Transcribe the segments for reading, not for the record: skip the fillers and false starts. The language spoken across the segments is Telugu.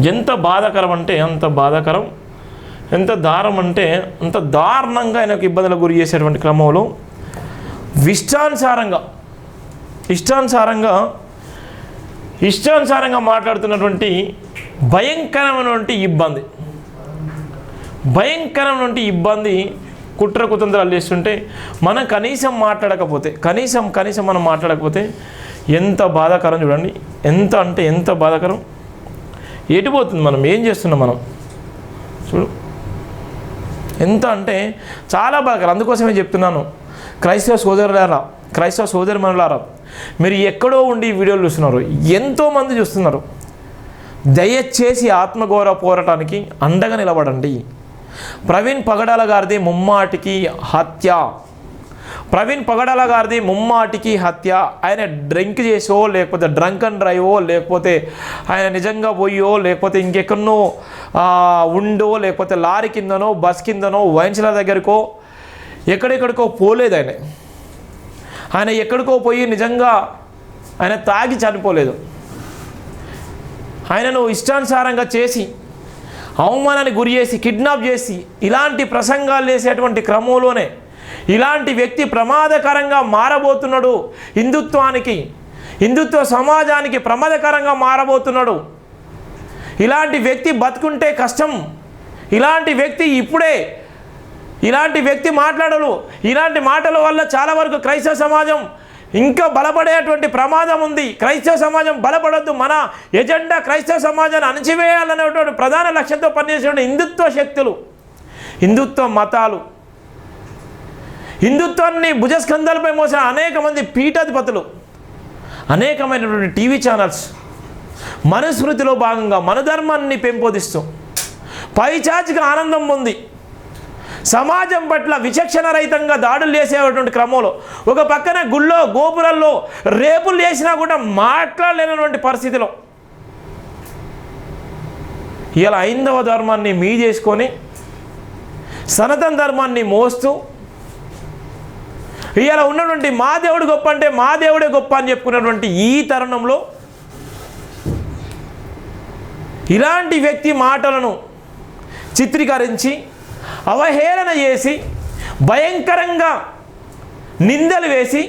ఎంత బాధాకరం అంటే అంత బాధాకరం, ఎంత దారుణం అంటే అంత దారుణంగా ఆయనకు ఇబ్బందులకు గురి చేసేటువంటి క్రమంలో ఇష్టానుసారంగా మాట్లాడుతున్నటువంటి భయంకరమైనటువంటి ఇబ్బంది కుట్ర కుతంత్రాలు చేస్తుంటే మనం కనీసం మనం మాట్లాడకపోతే ఎంత బాధాకరం చూడండి. ఎంత అంటే ఎంత బాధాకరం. ఎటుపోతుంది, మనం ఏం చేస్తున్నాం మనం చూడు. ఎంత అంటే చాలా బాధాకరం. అందుకోసమే చెప్తున్నాను, క్రైస్తవ సోదరిమణులారా, మీరు ఎక్కడో ఉండి ఈ వీడియోలు చూస్తున్నారు, ఎంతోమంది చూస్తున్నారు. దయచేసి ఆత్మగౌరవ పోరాటానికి అండగా నిలబడండి. ప్రవీణ్ పగడాల గారిది ముమ్మాటికి హత్య. ఆయన డ్రింక్ చేసో, లేకపోతే డ్రంక్ అండ్ డ్రైవో, లేకపోతే ఆయన నిజంగా పోయో, లేకపోతే ఇంకెక్కడనో ఉండో, లేకపోతే లారీ కిందనో, బస్ కిందనో, వైన్స్ల దగ్గరకో ఎక్కడెక్కడికో పోలేదు. ఆయన ఎక్కడికో పోయి నిజంగా ఆయన తాగి చనిపోలేదు. ఆయనను ఇష్టానుసారంగా చేసి, అవమానానికి గురి చేసి, కిడ్నాప్ చేసి, ఇలాంటి ప్రసంగాలు చేసేటువంటి క్రమంలోనే ఇలాంటి వ్యక్తి ప్రమాదకరంగా మారబోతున్నాడు. హిందుత్వ సమాజానికి ప్రమాదకరంగా మారబోతున్నాడు. ఇలాంటి వ్యక్తి బతుకుంటే కష్టం. ఇలాంటి వ్యక్తి మాట్లాడలు. ఇలాంటి మాటల వల్ల చాలా వరకు క్రైస్తవ సమాజం ఇంకా బలపడేటువంటి ప్రమాదం ఉంది. క్రైస్తవ సమాజం బలపడొద్దు. మన ఎజెండా క్రైస్తవ సమాజాన్ని అణచివేయాలనేటువంటి ప్రధాన లక్ష్యంతో పనిచేసే హిందుత్వ శక్తులు, హిందుత్వ మతాలు, హిందుత్వాన్ని భుజస్కంధాలపై మోసిన అనేక మంది పీఠాధిపతులు, అనేకమైనటువంటి టీవీ ఛానల్స్ మనుస్మృతిలో భాగంగా మన ధర్మాన్ని పెంపొందిస్తూ పైచాచిక ఆనందం పొంది సమాజం పట్ల విచక్షణ రహితంగా దాడులు చేసేటువంటి క్రమంలో ఒక పక్కన గుళ్ళో గోపురాల్లో రేపులు చేసినా కూడా మాట్లాడలేనటువంటి పరిస్థితిలో ఇలా హైందవ ధర్మాన్ని చేసుకొని సనాతన ధర్మాన్ని మోస్తూ ఇలా ఉన్నటువంటి మా దేవుడు గొప్ప అంటే మా దేవుడే గొప్ప అని చెప్పుకున్నటువంటి ఈ తరుణంలో ఇలాంటి వ్యక్తి మాటలను చిత్రీకరించి అవహేళన చేసి భయంకరంగా నిందలు వేసి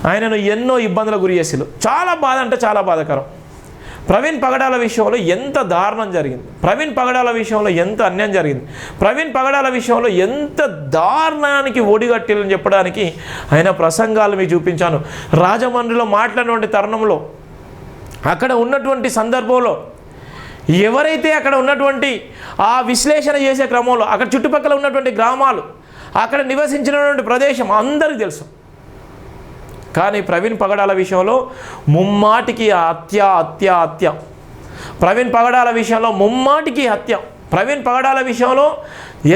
ఆయనను ఎన్నో ఇబ్బందులకు గురి చేసిరు. చాలా బాధ అంటే చాలా బాధాకరం. ప్రవీణ్ పగడాల విషయంలో ఎంత దారుణం జరిగింది, ప్రవీణ్ పగడాల విషయంలో ఎంత అన్యాయం జరిగింది, ప్రవీణ్ పగడాల విషయంలో ఎంత దారుణానికి ఒడిగట్టిలని చెప్పడానికి ఆయన ప్రసంగాలు మీకు చూపించాను. రాజమండ్రిలో మాట్లాడినటువంటి తరుణంలో, అక్కడ ఉన్నటువంటి సందర్భంలో, ఎవరైతే అక్కడ ఉన్నటువంటి ఆ విశ్లేషణ చేసే క్రమంలో అక్కడ చుట్టుపక్కల ఉన్నటువంటి గ్రామాలు, అక్కడ నివసించినటువంటి ప్రదేశం అందరికీ తెలుసు. కానీ ప్రవీణ్ పగడాల విషయంలో ముమ్మాటికి హత్య. ప్రవీణ్ పగడాల విషయంలో ముమ్మాటికి హత్య. ప్రవీణ్ పగడాల విషయంలో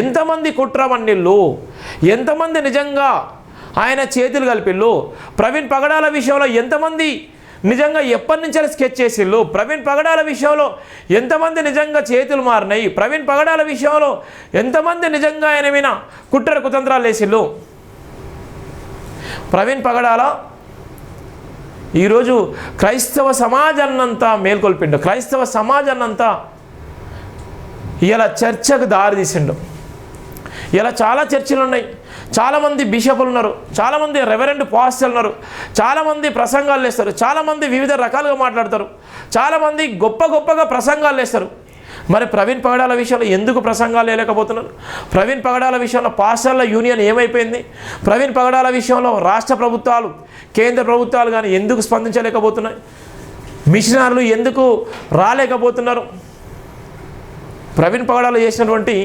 ఎంతమంది కుట్రవన్నీళ్ళు, ఎంతమంది నిజంగా ఆయన చేతులు కలిపిళ్ళు, ప్రవీణ్ పగడాల విషయంలో ఎంతమంది నిజంగా ఎప్పటి నుంచో స్కెచ్ చేసిళ్ళు, ప్రవీణ్ పగడాల విషయంలో ఎంతమంది నిజంగా చేతులు మారినాయి, ప్రవీణ్ పగడాల విషయంలో ఎంతమంది నిజంగా ఆయన మీద కుట్ర కుతంత్రాలు వేసిళ్ళు. ప్రవీణ్ పగడాల ఈరోజు క్రైస్తవ సమాజాన్నంతా మేల్కొల్పిండు, క్రైస్తవ సమాజాన్నంతా ఇలా చర్చకు దారి తీసిండు. ఇలా చాలా చర్చలు ఉన్నాయి, చాలామంది బిషపులు ఉన్నారు, చాలామంది రెవరెండ్ పాస్టర్లు ఉన్నారు, చాలామంది ప్రసంగాలు వేస్తారు, చాలామంది వివిధ రకాలుగా మాట్లాడతారు, చాలామంది గొప్పగా ప్రసంగాలు వేస్తారు. మరి ప్రవీణ్ పగడాల విషయంలో ఎందుకు ప్రసంగాలు వేయలేకపోతున్నారు? ప్రవీణ్ పగడాల విషయంలో పాస్టర్ల యూనియన్ ఏమైపోయింది? ప్రవీణ్ పగడాల విషయంలో రాష్ట్ర ప్రభుత్వాలు, కేంద్ర ప్రభుత్వాలు కానీ ఎందుకు స్పందించలేకపోతున్నాయి? మిషనరీలు ఎందుకు రాలేకపోతున్నారు? ప్రవీణ్ పగడాల చేసినటువంటి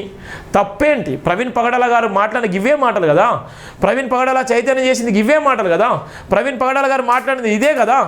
తప్పేంటి? ప్రవీణ్ పగడాల గారు మాట్లాడిన గివే మాటలు కదా, ప్రవీణ్ పగడాల చైతన్యం చేసింది గివే మాటలు కదా, ప్రవీణ్ పగడాల గారు మాట్లాడింది ఇదే కదా.